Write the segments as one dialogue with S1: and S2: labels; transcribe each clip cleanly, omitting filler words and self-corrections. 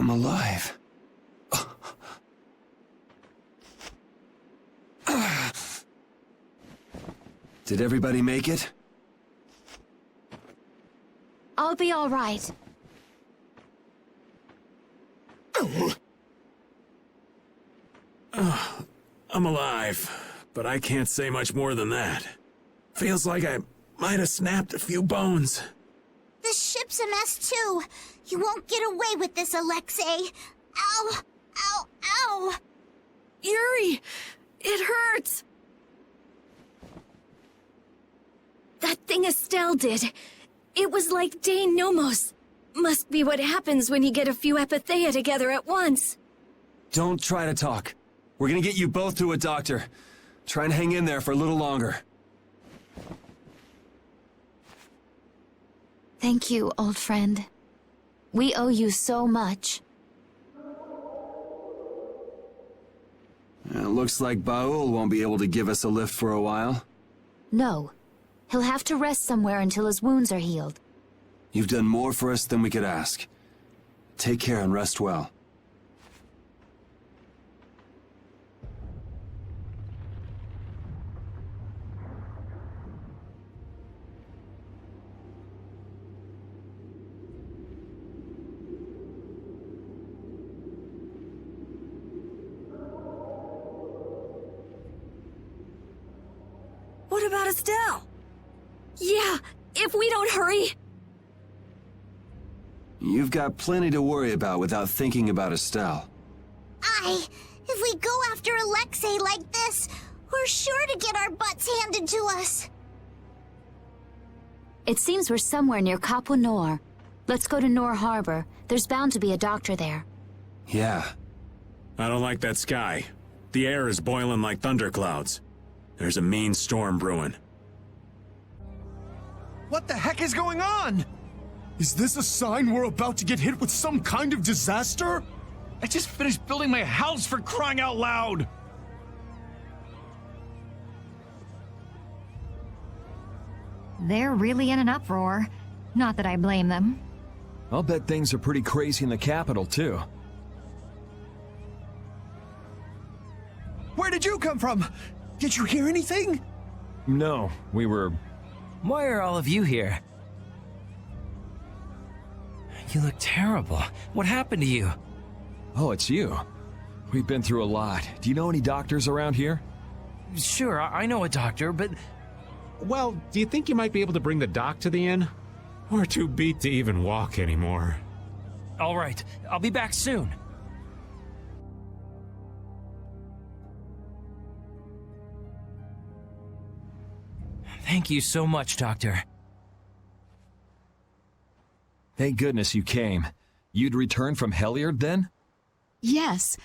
S1: I'm alive. Did everybody make it?
S2: I'll be all right.
S3: I'm alive, but I can't say much more than that. Feels like I might have snapped a few bones.
S4: The ship's a mess too. You won't get away with this, Alexei. Ow! Ow! Ow!
S2: Yuri! It hurts! That thing Estelle did. It was like De Nomos. Must be what happens when you get a few epithea together at once.
S1: Don't try to talk. We're gonna get you both to a doctor. Try and hang in there for a little longer.
S2: Thank you, old friend. We owe you so much.
S1: It looks like Baul won't be able to give us a lift for a while.
S2: No. He'll have to rest somewhere until his wounds are healed.
S1: You've done more for us than we could ask. Take care and rest well.
S2: What about Estelle? Yeah, if we don't hurry...
S1: You've got plenty to worry about without thinking about Estelle.
S4: If we go after Alexei like this, we're sure to get our butts handed to us.
S2: It seems we're somewhere near Capo Nor. Let's go to Nor Harbor. There's bound to be a doctor there.
S1: Yeah.
S3: I don't like that sky. The air is boiling like thunderclouds. There's a mean storm brewing.
S5: What the heck is going on? Is this a sign we're about to get hit with some kind of disaster? I just finished building my house, for crying out loud!
S6: They're really in an uproar. Not that I blame them.
S7: I'll bet things are pretty crazy in the capital, too.
S5: Where did you come from? Did you hear anything?
S7: No, we were...
S8: Why are all of you here? You look terrible. What happened to you?
S7: Oh, it's you. We've been through a lot. Do you know any doctors around here?
S8: Sure, I know a doctor, but...
S9: Well, do you think you might be able to bring the doc to the inn? We're too beat to even walk anymore.
S8: All right, I'll be back soon. Thank you so much, Doctor.
S7: Thank goodness you came. You'd returned from Heliard, then?
S10: Yes.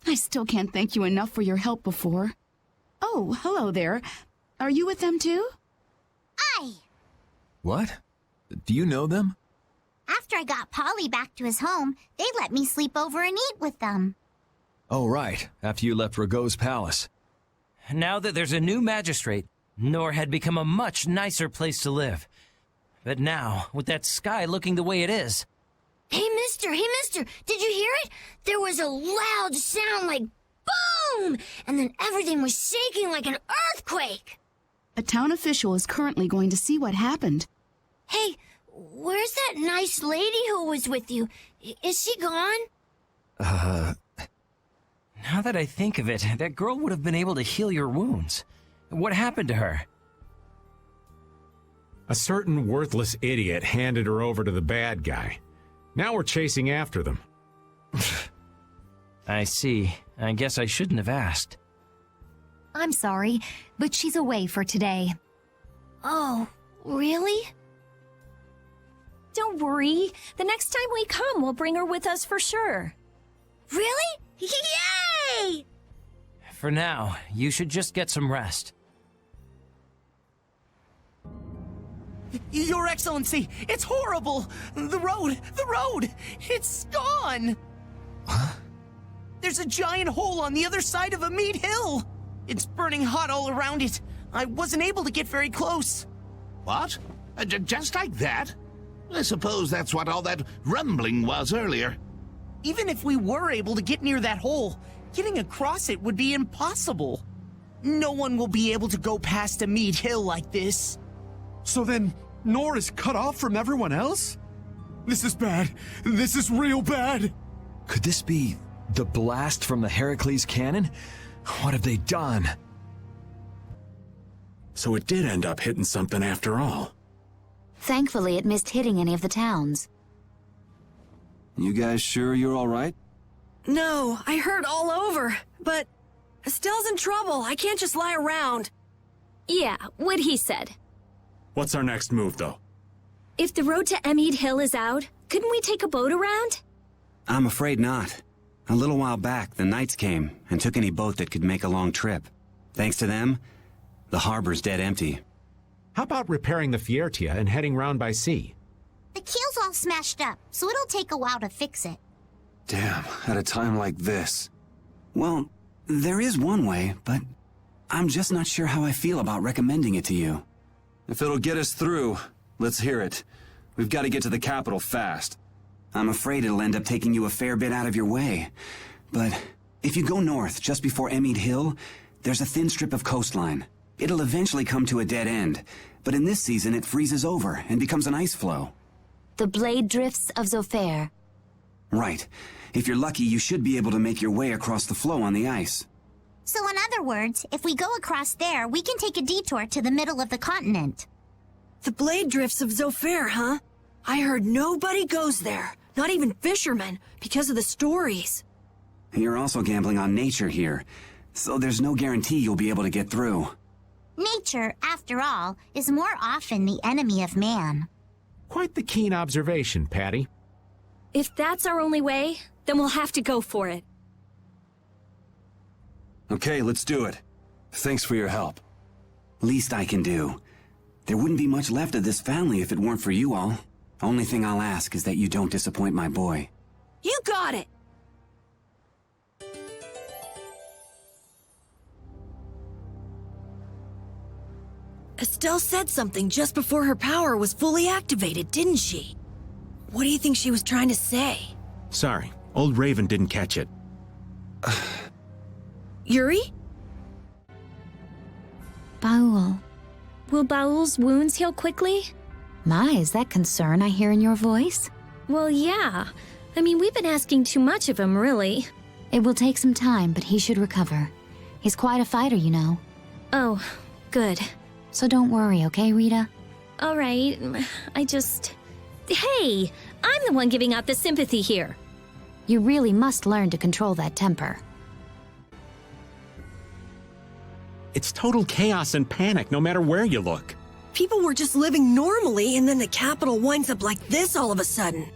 S10: I still can't thank you enough for your help before. Oh, hello there. Are you with them too?
S4: Aye.
S7: What? Do you know them?
S4: After I got Polly back to his home, they let me sleep over and eat with them.
S7: Oh, right. After you left Rago's palace.
S8: Now that there's a new magistrate, Nor had become a much nicer place to live. But now, with that sky looking the way it is...
S4: Hey, mister, did you hear it? There was a loud sound like boom! And then everything was shaking like an earthquake!
S10: A town official is currently going to see what happened.
S4: Hey, where's that nice lady who was with you? Is she gone?
S8: Now that I think of it, that girl would have been able to heal your wounds. What happened to her?
S9: A certain worthless idiot handed her over to the bad guy. Now we're chasing after them.
S8: I see. I guess I shouldn't have asked.
S6: I'm sorry, but she's away for today.
S4: Oh, really?
S2: Don't worry. The next time we come, we'll bring her with us for sure.
S4: Really? Yay!
S8: For now, you should just get some rest.
S11: Your Excellency, it's horrible! The road! It's gone!
S7: Huh?
S11: There's a giant hole on the other side of a meat hill! It's burning hot all around it. I wasn't able to get very close.
S12: What? Just like that? I suppose that's what all that rumbling was earlier.
S11: Even if we were able to get near that hole, getting across it would be impossible. No one will be able to go past a meat hill like this.
S5: So then, Nor is cut off from everyone else? This is bad. This is real bad.
S7: Could this be the blast from the Heracles cannon? What have they done?
S3: So it did end up hitting something after all.
S12: Thankfully, it missed hitting any of the towns.
S1: You guys sure you're all right?
S13: No, I hurt all over. But Estelle's in trouble. I can't just lie around.
S2: Yeah, what he said.
S3: What's our next move, though?
S2: If the road to Emmead Hill is out, couldn't we take a boat around?
S14: I'm afraid not. A little while back, the Knights came and took any boat that could make a long trip. Thanks to them, the harbor's dead empty.
S9: How about repairing the Fiertia and heading round by sea?
S4: The keel's all smashed up, so it'll take a while to fix it.
S1: Damn, at a time like this.
S14: Well, there is one way, but I'm just not sure how I feel about recommending it to you.
S1: If it'll get us through, let's hear it. We've got to get to the capital fast.
S14: I'm afraid it'll end up taking you a fair bit out of your way. But if you go north just before Emmead Hill, there's a thin strip of coastline. It'll eventually come to a dead end, but in this season it freezes over and becomes an ice flow.
S12: The blade drifts of Zophair.
S14: Right. If you're lucky, you should be able to make your way across the floe on the ice.
S4: So in other words, if we go across there, we can take a detour to the middle of the continent.
S13: The blade drifts of Zophair, huh? I heard nobody goes there. Not even fishermen, because of the stories.
S14: You're also gambling on nature here, so there's no guarantee you'll be able to get through.
S4: Nature, after all, is more often the enemy of man.
S9: Quite the keen observation, Patty.
S2: If that's our only way, then we'll have to go for it.
S1: Okay, let's do it. Thanks for your help.
S14: Least I can do. There wouldn't be much left of this family if it weren't for you all. Only thing I'll ask is that you don't disappoint my boy.
S13: You got it! Estelle said something just before her power was fully activated, didn't she? What do you think she was trying to say?
S3: Sorry, old Raven didn't catch it.
S13: Yuri?
S12: Baul.
S2: Will Baul's wounds heal quickly?
S12: My, is that concern I hear in your voice?
S2: Well, yeah. I mean, we've been asking too much of him, really.
S12: It will take some time, but he should recover. He's quite a fighter, you know.
S2: Oh, good.
S12: So don't worry, okay, Rita?
S2: All right, Hey! I'm the one giving out the sympathy here.
S12: You really must learn to control that temper.
S3: It's total chaos and panic no matter where you look.
S13: People were just living normally, and then the capital winds up like this all of a sudden.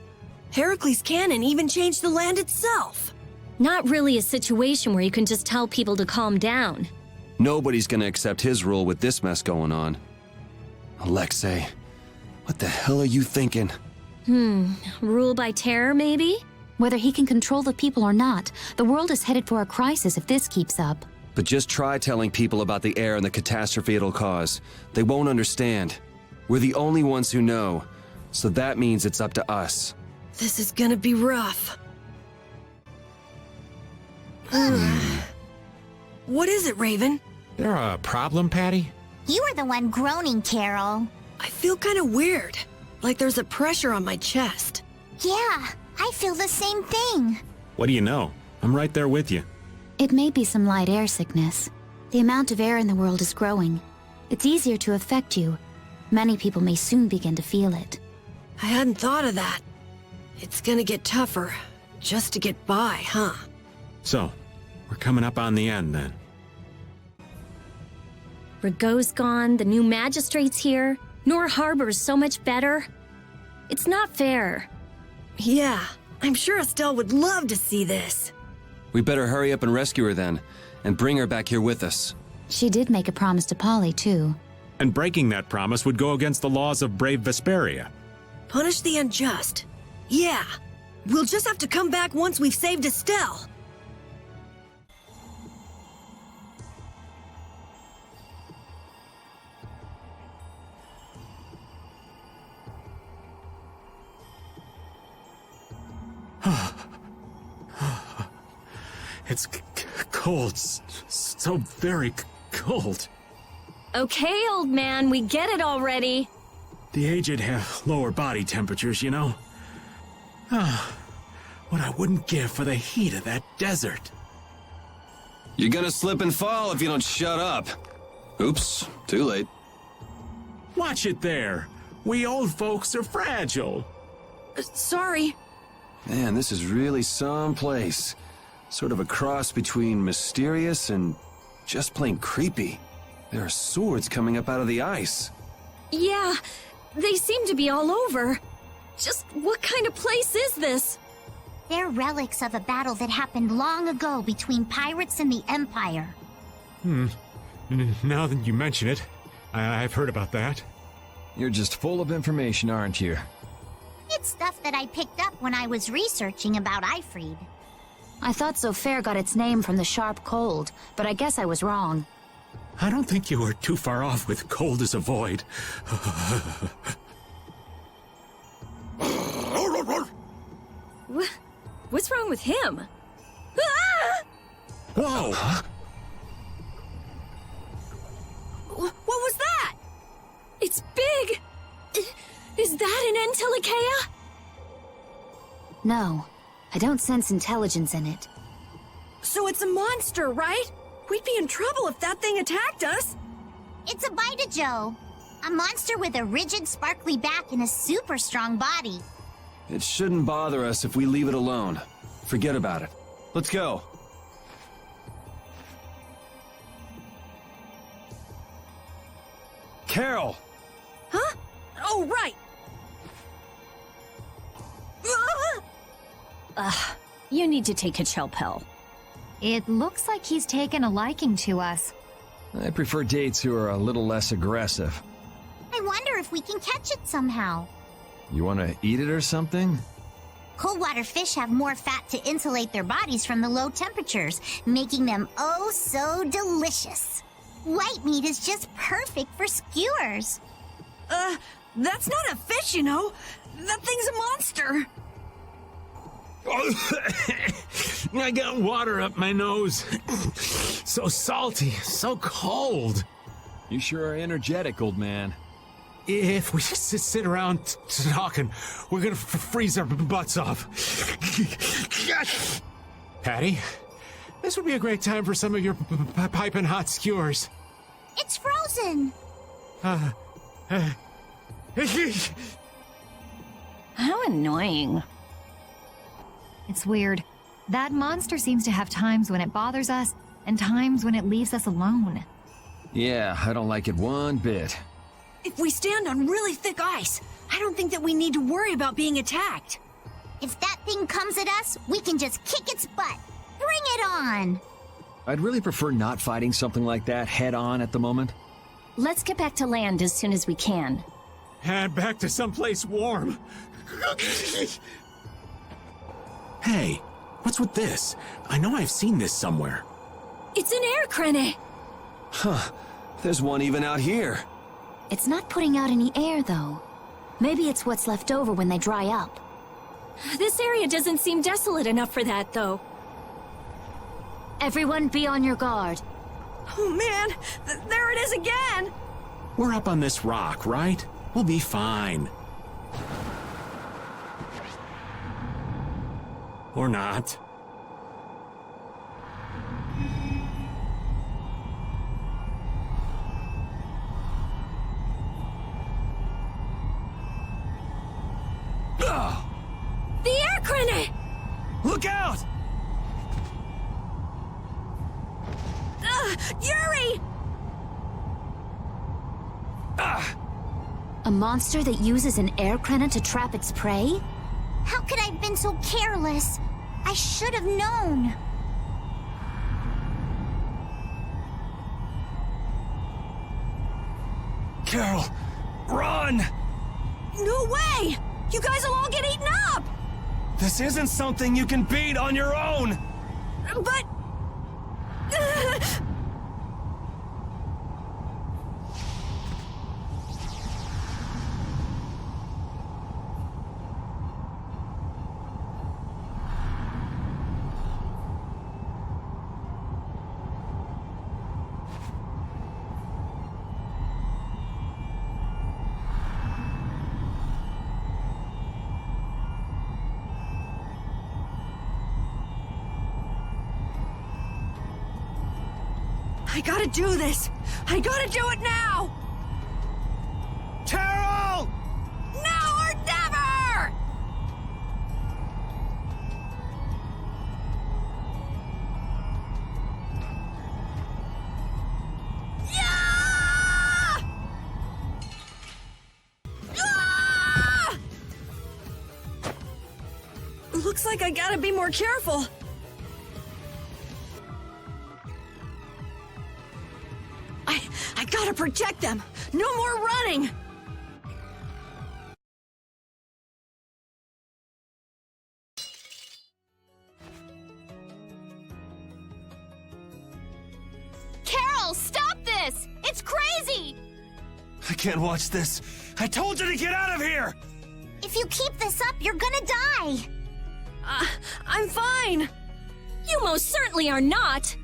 S13: Heracles Cannon even changed the land itself.
S2: Not really a situation where you can just tell people to calm down.
S1: Nobody's gonna accept his rule with this mess going on. Alexei, what the hell are you thinking?
S2: Rule by terror, maybe?
S12: Whether he can control the people or not, the world is headed for a crisis if this keeps up.
S1: But just try telling people about the air and the catastrophe it'll cause. They won't understand. We're the only ones who know, so that means it's up to us.
S13: This is gonna be rough. What is it, Raven?
S9: There a problem, Patty?
S4: You were the one groaning, Karol.
S13: I feel kind of weird. Like there's a pressure on my chest.
S4: Yeah, I feel the same thing.
S3: What do you know? I'm right there with you.
S12: It may be some light air sickness. The amount of air in the world is growing. It's easier to affect you. Many people may soon begin to feel it.
S13: I hadn't thought of that. It's gonna get tougher, just to get by, huh?
S3: So, we're coming up on the end then.
S2: Rigaud's gone, the new magistrate's here. Nor Harbor's so much better. It's not fair.
S13: Yeah, I'm sure Estelle would love to see this.
S1: We better hurry up and rescue her then, and bring her back here with us.
S12: She did make a promise to Polly, too.
S3: And breaking that promise would go against the laws of brave Vesperia.
S13: Punish the unjust. Yeah, we'll just have to come back once we've saved Estelle.
S3: It's cold. So very cold.
S2: Okay, old man, we get it already.
S3: The aged have lower body temperatures, you know? What I wouldn't give for the heat of that desert.
S1: You're gonna slip and fall if you don't shut up. Oops, too late.
S3: Watch it there. We old folks are fragile.
S2: Sorry.
S1: Man, this is really some place. Sort of a cross between mysterious and just plain creepy. There are swords coming up out of the ice.
S2: Yeah, they seem to be all over. Just what kind of place is this?
S4: They're relics of a battle that happened long ago between pirates and the Empire.
S9: Now that you mention it, I've heard about that.
S7: You're just full of information, aren't you?
S4: It's stuff that I picked up when I was researching about Ifrid.
S12: I thought Zofair got its name from the sharp cold, but I guess I was wrong.
S3: I don't think you were too far off with cold as a void.
S2: What's wrong with him? Ah!
S3: Whoa!
S2: What was that? It's big! Is that an Antilochea?
S12: No, I don't sense intelligence in it.
S13: So it's a monster, right? We'd be in trouble if that thing attacked us.
S4: It's a Bitajo, a monster with a rigid, sparkly back and a super strong body.
S1: It shouldn't bother us if we leave it alone. Forget about it. Let's go. Karol!
S13: Huh? Oh, right.
S2: You need to take a chill pill.
S6: It looks like he's taken a liking to us.
S7: I prefer dates who are a little less aggressive.
S4: I wonder if we can catch it somehow.
S7: You want to eat it or something?
S4: Cold-water fish have more fat to insulate their bodies from the low temperatures, making them oh so delicious. White meat is just perfect for skewers.
S13: That's not a fish, you know. That thing's a monster.
S9: I got water up my nose. So salty, so cold.
S7: You sure are energetic, old man.
S9: If we just sit around talking, we're gonna freeze our butts off. Patty, this would be a great time for some of your piping hot skewers.
S4: It's frozen.
S2: How annoying.
S6: It's weird. That monster seems to have times when it bothers us and times when it leaves us alone.
S7: Yeah, I don't like it one bit.
S13: If we stand on really thick ice, I don't think that we need to worry about being attacked.
S4: If that thing comes at us, we can just kick its butt. Bring it on!
S7: I'd really prefer not fighting something like that head on at the moment.
S2: Let's get back to land as soon as we can.
S9: Head back to someplace warm.
S3: Hey, what's with this? I know I've seen this somewhere.
S2: It's an air crane.
S1: Huh. There's one even out here.
S12: It's not putting out any air, though. Maybe it's what's left over when they dry up.
S2: This area doesn't seem desolate enough for that, though.
S12: Everyone be on your guard.
S13: Oh man, there it is again!
S3: We're up on this rock, right? We'll be fine. Or not.
S2: The air crane!
S1: Look out!
S2: Yuri!
S12: A monster that uses an air crane to trap its prey?
S4: How could I have been so careless? I should have known.
S1: Karol, run!
S13: No way! You guys will all get eaten up!
S1: This isn't something you can beat on your own!
S13: But... I gotta do this! I gotta do it now!
S5: Karol!
S13: Now or never! Yeah! Ah! Looks like I gotta be more careful. I gotta protect them! No more running!
S2: Karol, stop this! It's crazy!
S1: I can't watch this. I told you to get out of here!
S4: If you keep this up, you're gonna die.
S13: I'm fine!
S2: You most certainly are not!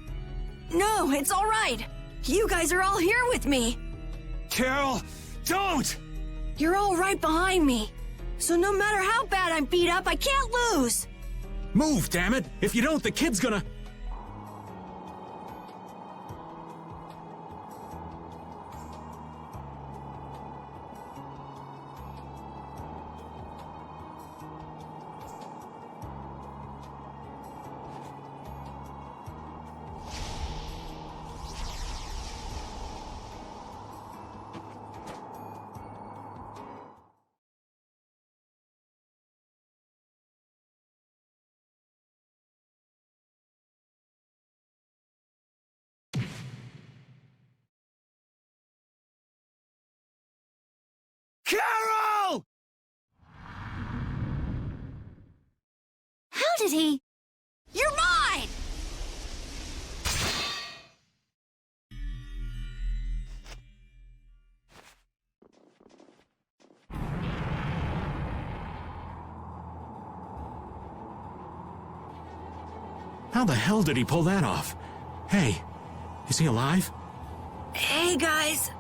S13: No, it's all right. You guys are all here with me.
S1: Karol, don't!
S13: You're all right behind me. So no matter how bad I'm beat up, I can't lose.
S3: Move, damn it! If you don't, the kid's gonna...
S1: Karol!
S2: How did he...
S13: You're mine!
S3: How the hell did he pull that off? Hey, is he alive?
S13: Hey, guys.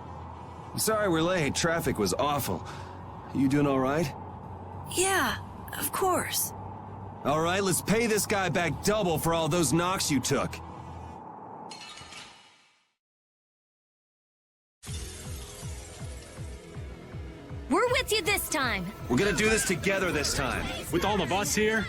S1: Sorry we're late. Traffic was awful. You doing all right?
S13: Yeah, of course.
S1: All right, let's pay this guy back double for all those knocks you took.
S2: We're with you this time.
S1: We're gonna do this together this time.
S3: With all of us here?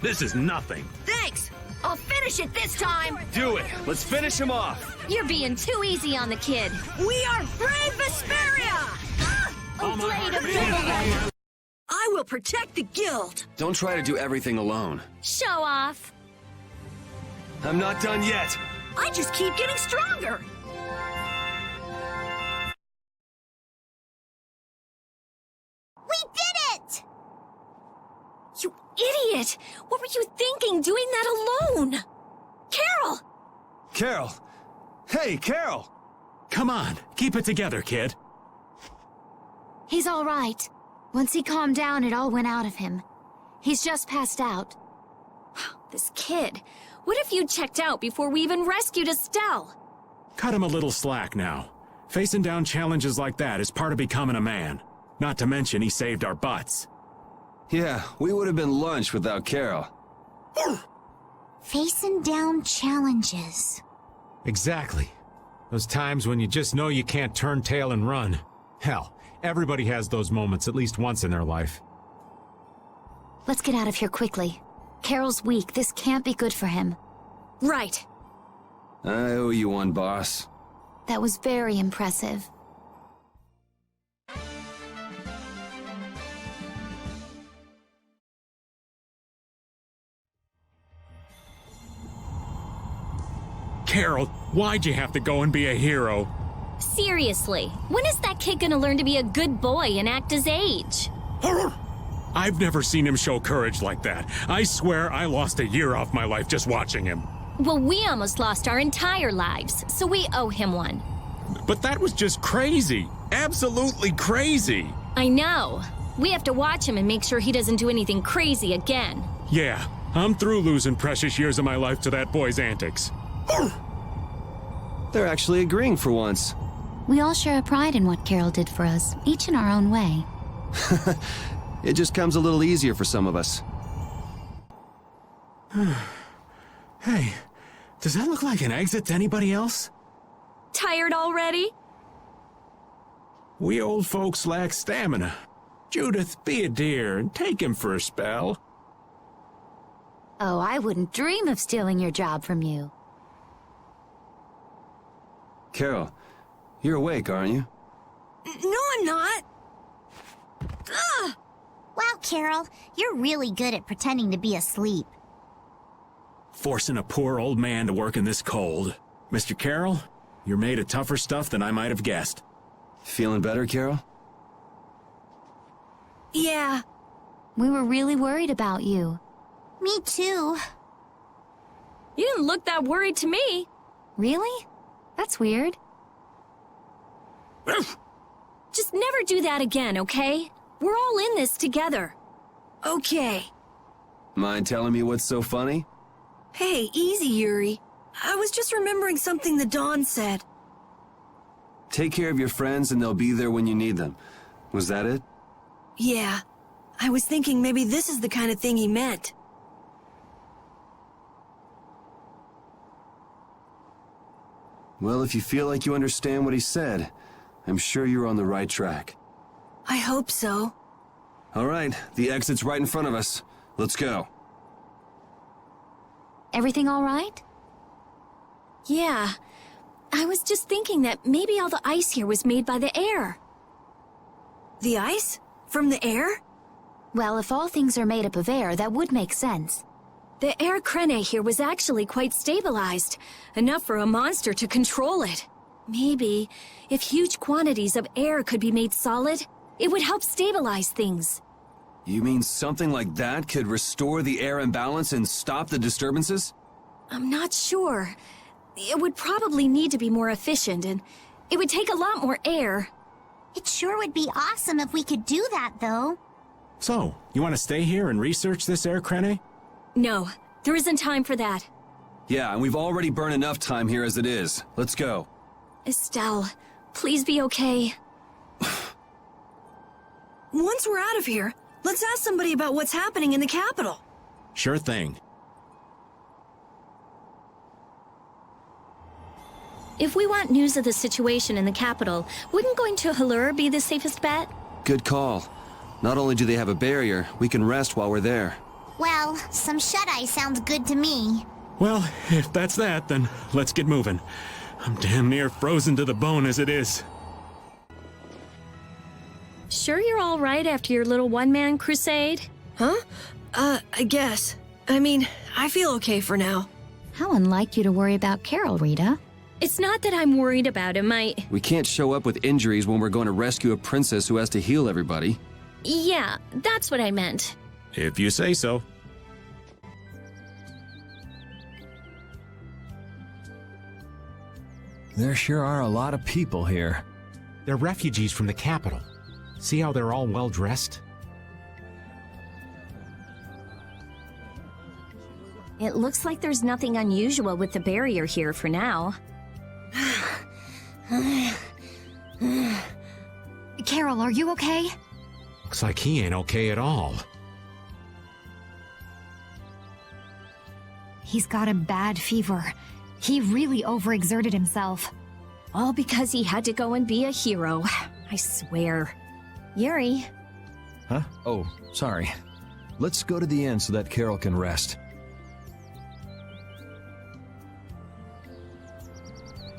S3: This is nothing.
S13: Thanks! I'll finish it this time!
S1: Do it! Let's finish him off!
S2: You're being too easy on the kid.
S13: We are brave Vesperia!
S2: A blade of double.
S13: I will protect the guild!
S1: Don't try to do everything alone.
S2: Show off.
S1: I'm not done yet!
S13: I just keep getting stronger!
S4: We did it!
S2: You idiot! What were you thinking doing that alone? Karol!
S1: Karol! Hey, Karol!
S3: Come on, keep it together, kid.
S12: He's all right. Once he calmed down, it all went out of him. He's just passed out.
S2: This kid. What if you checked out before we even rescued Estelle?
S3: Cut him a little slack now. Facing down challenges like that is part of becoming a man. Not to mention he saved our butts.
S1: Yeah, we would have been lunch without Karol.
S4: Facing down challenges.
S9: Exactly. Those times when you just know you can't turn tail and run. Hell, everybody has those moments at least once in their life.
S12: Let's get out of here quickly. Karol's weak. This can't be good for him.
S13: Right.
S1: I owe you one, boss.
S12: That was very impressive.
S3: Karol, why'd you have to go and be a hero?
S2: Seriously, when is that kid gonna learn to be a good boy and act his age?
S3: I've never seen him show courage like that. I swear I lost a year off my life just watching him.
S2: Well, we almost lost our entire lives, so we owe him one.
S3: But that was just crazy. Absolutely crazy.
S2: I know. We have to watch him and make sure he doesn't do anything crazy again.
S3: Yeah, I'm through losing precious years of my life to that boy's antics.
S1: They're actually agreeing for once.
S12: We all share a pride in what Karol did for us, each in our own way.
S1: It just comes a little easier for some of us.
S3: Hey, does that look like an exit to anybody else?
S2: tired already?
S3: We old folks lack stamina. Judith, be a dear and take him for a spell.
S12: Oh, I wouldn't dream of stealing your job from you.
S1: Karol, you're awake, aren't you?
S13: No, I'm not. Ugh!
S4: Wow, Karol, you're really good at pretending to be asleep.
S3: Forcing a poor old man to work in this cold. Mr. Karol, you're made of tougher stuff than I might have guessed.
S1: Feeling better, Karol?
S13: Yeah.
S12: We were really worried about you.
S4: Me too.
S2: You didn't look that worried to me.
S12: Really? That's weird.
S2: Just never do that again, okay? We're all in this together.
S13: Okay.
S1: Mind telling me what's so funny?
S13: Hey, easy, Yuri. I was just remembering something the Dawn said.
S1: Take care of your friends and they'll be there when you need them. Was that it?
S13: Yeah. I was thinking maybe this is the kind of thing he meant.
S1: Well, if you feel like you understand what he said, I'm sure you're on the right track.
S13: I hope so.
S1: All right, the exit's right in front of us. Let's go.
S12: Everything all right?
S2: Yeah. I was just thinking that maybe all the ice here was made by the air.
S13: The ice? From the air?
S12: Well, if all things are made up of air, that would make sense.
S2: The air krene here was actually quite stabilized, enough for a monster to control it. Maybe, if huge quantities of air could be made solid, it would help stabilize things.
S1: You mean something like that could restore the air imbalance and stop the disturbances?
S2: I'm not sure. It would probably need to be more efficient, and it would take a lot more air.
S4: It sure would be awesome if we could do that, though.
S3: So, you want to stay here and research this air krene?
S2: No, there isn't time for that.
S1: Yeah, and we've already burned enough time here as it is. Let's go.
S2: Estelle, please be okay.
S13: Once we're out of here, let's ask somebody about what's happening in the capital.
S3: Sure thing.
S2: If we want news of the situation in the capital, wouldn't going to Halur be the safest bet?
S1: Good call. Not only do they have a barrier, we can rest while we're there.
S4: Well, some shut-eye sounds good to me.
S3: Well, if that's that, then let's get moving. I'm damn near frozen to the bone as it is.
S2: Sure you're all right after your little one-man crusade?
S13: Huh? I guess. I mean, I feel okay for now.
S12: How unlike you to worry about Karol, Rita.
S2: It's not that I'm worried about him,
S1: We can't show up with injuries when we're going to rescue a princess who has to heal everybody.
S2: Yeah, that's what I meant.
S3: If you say so.
S7: There sure are a lot of people here.
S9: They're refugees from the capital. See how they're all well dressed?
S2: It looks like there's nothing unusual with the barrier here for now.
S6: Karol, are you okay?
S9: Looks like he ain't okay at all.
S6: He's got a bad fever. He really overexerted himself.
S2: All because he had to go and be a hero. I swear. Yuri.
S7: Huh? Oh, sorry. Let's go to the inn so that Karol can rest.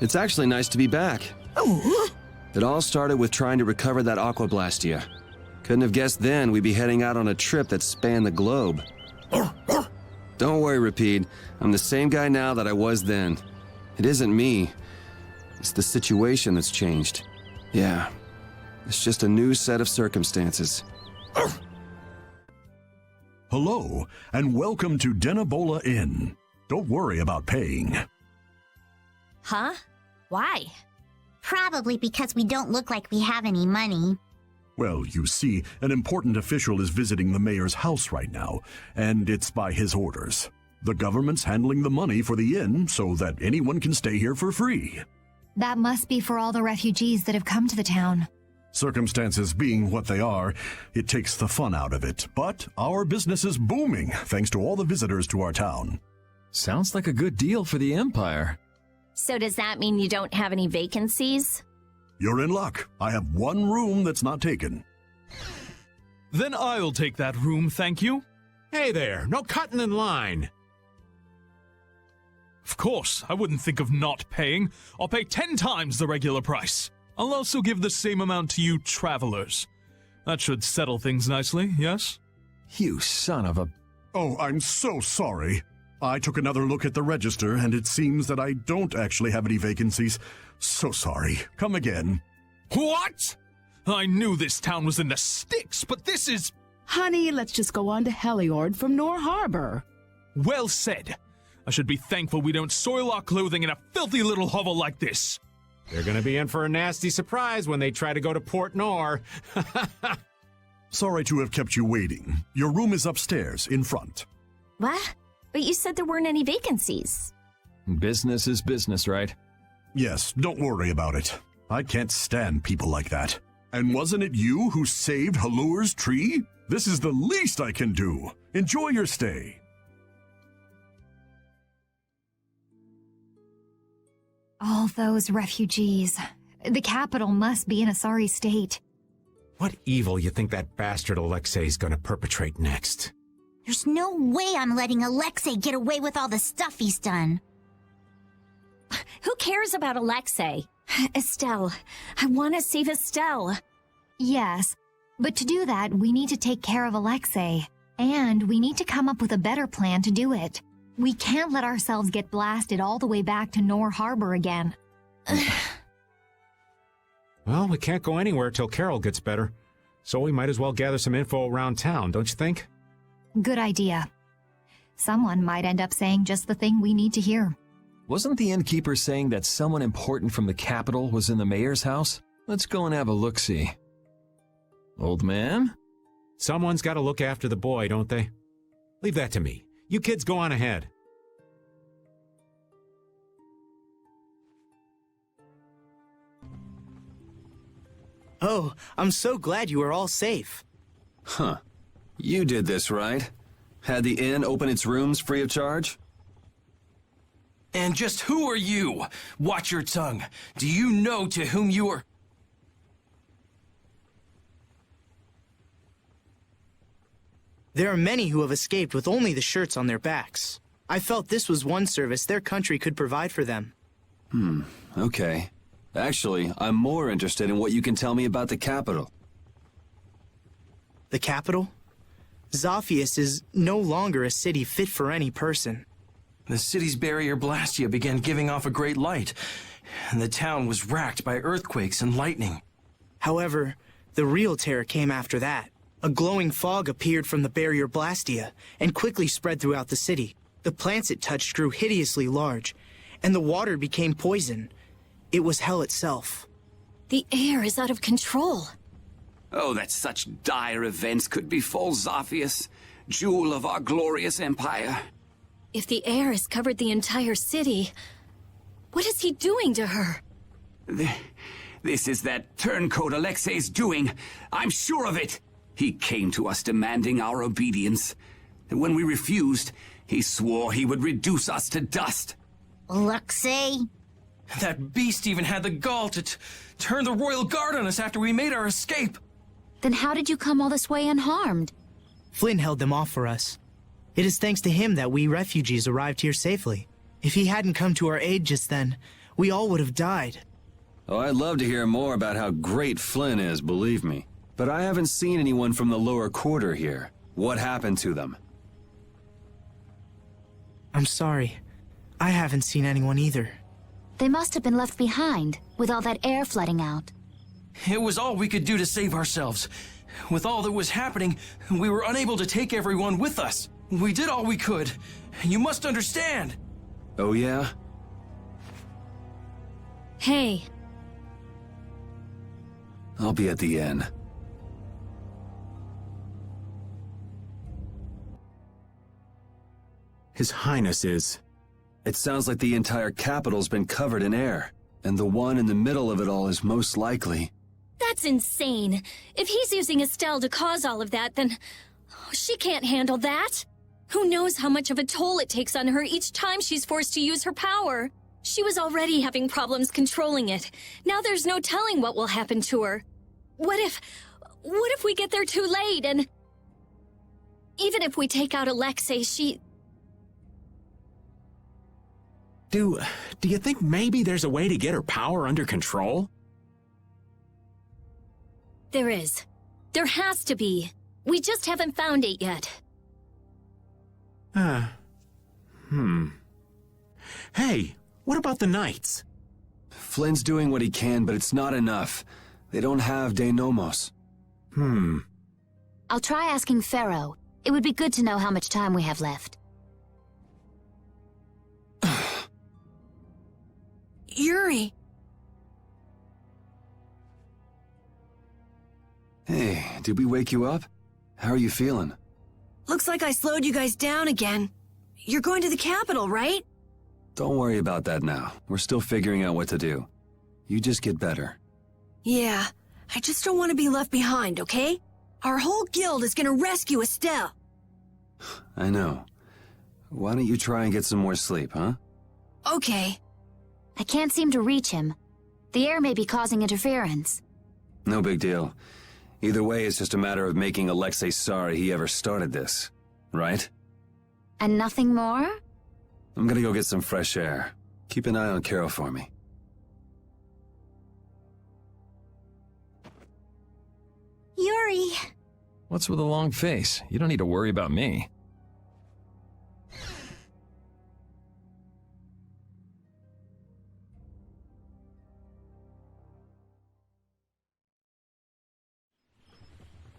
S1: It's actually nice to be back.
S13: Oh.
S1: It all started with trying to recover that aquablastia. Couldn't have guessed then we'd be heading out on a trip that spanned the globe. Don't worry, Rapide. I'm the same guy now that I was then. It isn't me. It's the situation that's changed. Yeah. It's just a new set of circumstances.
S15: Hello, and welcome to Denebola Inn. Don't worry about paying.
S2: Huh? Why?
S4: Probably because we don't look like we have any money.
S15: Well, you see, an important official is visiting the mayor's house right now, and it's by his orders. The government's handling the money for the inn so that anyone can stay here for free.
S6: That must be for all the refugees that have come to the town.
S15: Circumstances being what they are, it takes the fun out of it. But our business is booming thanks to all the visitors to our town.
S7: Sounds like a good deal for the Empire.
S2: So does that mean you don't have any vacancies?
S15: You're in luck. I have one room that's not taken.
S5: Then I'll take that room, thank you.
S9: Hey there, no cutting in line.
S5: Of course, I wouldn't think of not paying. I'll pay 10 times the regular price. I'll also give the same amount to you travelers. That should settle things nicely, yes?
S7: You son of a...
S15: Oh, I'm so sorry. I took another look at the register, and it seems that I don't actually have any vacancies. So sorry. Come again.
S5: What? I knew this town was in the sticks, but this is...
S10: Honey, let's just go on to Heliord from Nor Harbor.
S5: Well said. I should be thankful we don't soil our clothing in a filthy little hovel like this.
S9: They're gonna be in for a nasty surprise when they try to go to Port Nor.
S15: Sorry to have kept you waiting. Your room is upstairs, in front.
S2: What? But you said there weren't any vacancies.
S7: Business is business, right?
S15: Yes, don't worry about it. I can't stand people like that. And wasn't it you who saved Halur's tree? This is the least I can do. Enjoy your stay.
S6: All those refugees. The capital must be in a sorry state.
S9: What evil you think that bastard Alexei's gonna perpetrate next?
S4: There's no way I'm letting Alexei get away with all the stuff he's done.
S2: Who cares about Alexei? Estelle. I want to save Estelle.
S6: Yes, but to do that, we need to take care of Alexei. And we need to come up with a better plan to do it. We can't let ourselves get blasted all the way back to Nor Harbor again.
S9: Well, we can't go anywhere till Karol gets better. So we might as well gather some info around town, don't you think?
S6: Good idea. Someone might end up saying just the thing we need to hear.
S7: Wasn't the innkeeper saying that someone important from the capital was in the mayor's house? Let's go and have a look-see. Old man?
S9: Someone's got to look after the boy, don't they? Leave that to me. You kids go on ahead.
S11: Oh, I'm so glad you are all safe.
S1: Huh. You did this, right? Had the inn open its rooms free of charge?
S8: And just who are you? Watch your tongue. Do you know to whom you are...
S11: There are many who have escaped with only the shirts on their backs. I felt this was one service their country could provide for them.
S1: Okay. Actually, I'm more interested in what you can tell me about the capital.
S11: The capital? Zophius is no longer a city fit for any person.
S8: The city's barrier Blastia began giving off a great light, and the town was racked by earthquakes and lightning.
S11: However, the real terror came after that. A glowing fog appeared from the barrier Blastia and quickly spread throughout the city. The plants it touched grew hideously large, and the water became poison. It was hell itself.
S2: The air is out of control.
S14: Oh, that such dire events could befall Zophius, jewel of our glorious empire.
S2: If the air has covered the entire city, what is he doing to her?
S14: This is that turncoat Alexei's doing. I'm sure of it. He came to us demanding our obedience. And when we refused, he swore he would reduce us to dust.
S4: Alexei?
S8: That beast even had the gall to turn the royal guard on us after we made our escape.
S12: Then how did you come all this way unharmed?
S11: Flynn held them off for us. It is thanks to him that we refugees arrived here safely. If he hadn't come to our aid just then, we all would have died.
S1: Oh, I'd love to hear more about how great Flynn is, believe me. But I haven't seen anyone from the lower quarter here. What happened to them?
S11: I'm sorry. I haven't seen anyone either.
S12: They must have been left behind, with all that air flooding out.
S8: It was all we could do to save ourselves. With all that was happening, we were unable to take everyone with us. We did all we could. You must understand.
S1: Oh, yeah?
S2: Hey.
S1: I'll be at the inn.
S3: His Highness is...
S1: It sounds like the entire capital's been covered in air, and the one in the middle of it all is most likely.
S2: That's insane. If he's using Estelle to cause all of that, then... she can't handle that. Who knows how much of a toll it takes on her each time she's forced to use her power. She was already having problems controlling it. Now there's no telling what will happen to her. What if we get there too late and... Even if we take out Alexei, she...
S3: Do you think maybe there's a way to get her power under control?
S2: There is. There has to be. We just haven't found it yet.
S3: Hey, what about the Knights?
S1: Flynn's doing what he can, but it's not enough. They don't have De Nomos.
S12: I'll try asking Pharaoh. It would be good to know how much time we have left.
S13: Yuri!
S1: Hey, did we wake you up? How are you feeling?
S13: Looks like I slowed you guys down again. You're going to the capital, right?
S1: Don't worry about that now. We're still figuring out what to do. You just get better.
S13: Yeah, I just don't want to be left behind, okay? Our whole guild is gonna rescue Estelle.
S1: I know. Why don't you try and get some more sleep, huh?
S13: Okay.
S12: I can't seem to reach him. The air may be causing interference.
S1: No big deal. Either way, it's just a matter of making Alexei sorry he ever started this, right?
S12: And nothing more?
S1: I'm gonna go get some fresh air. Keep an eye on Karol for me.
S4: Yuri.
S7: What's with a long face? You don't need to worry about me.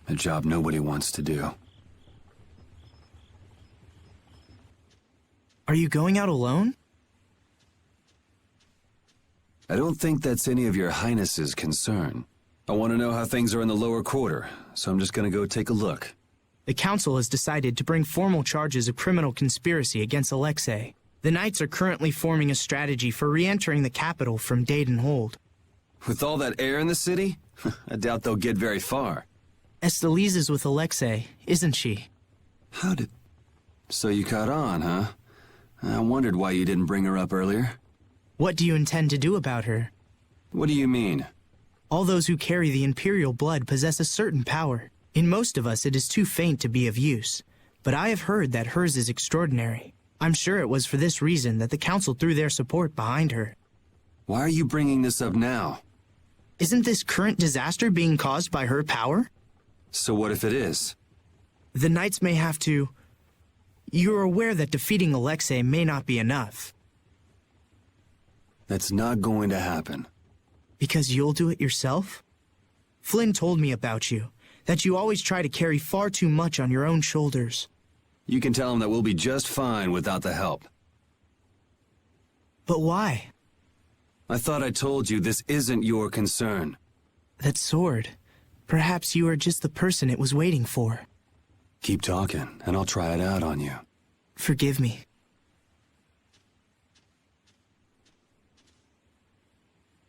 S1: A job nobody wants to do.
S11: Are you going out alone?
S1: I don't think that's any of your Highness's concern. I want to know how things are in the lower quarter, so I'm just gonna go take a look.
S11: The council has decided to bring formal charges of criminal conspiracy against Alexei. The Knights are currently forming a strategy for re-entering the capital from Dayton Hold.
S1: With all that air in the city, I doubt they'll get very far.
S11: Estelle is with Alexei, isn't she?
S1: How did... So you caught on, huh? I wondered why you didn't bring her up earlier.
S11: What do you intend to do about her?
S1: What do you mean?
S11: All those who carry the Imperial blood possess a certain power. In most of us, it is too faint to be of use. But I have heard that hers is extraordinary. I'm sure it was for this reason that the Council threw their support behind her.
S1: Why are you bringing this up now?
S11: Isn't this current disaster being caused by her power?
S1: So what if it is?
S11: The Knights may have to... You're aware that defeating Alexei may not be enough.
S1: That's not going to happen.
S11: Because you'll do it yourself? Flynn told me about you, that you always try to carry far too much on your own shoulders.
S1: You can tell him that we'll be just fine without the help.
S11: But why?
S1: I thought I told you this isn't your concern.
S11: That sword. Perhaps you are just the person it was waiting for.
S1: Keep talking, and I'll try it out on you.
S11: Forgive me.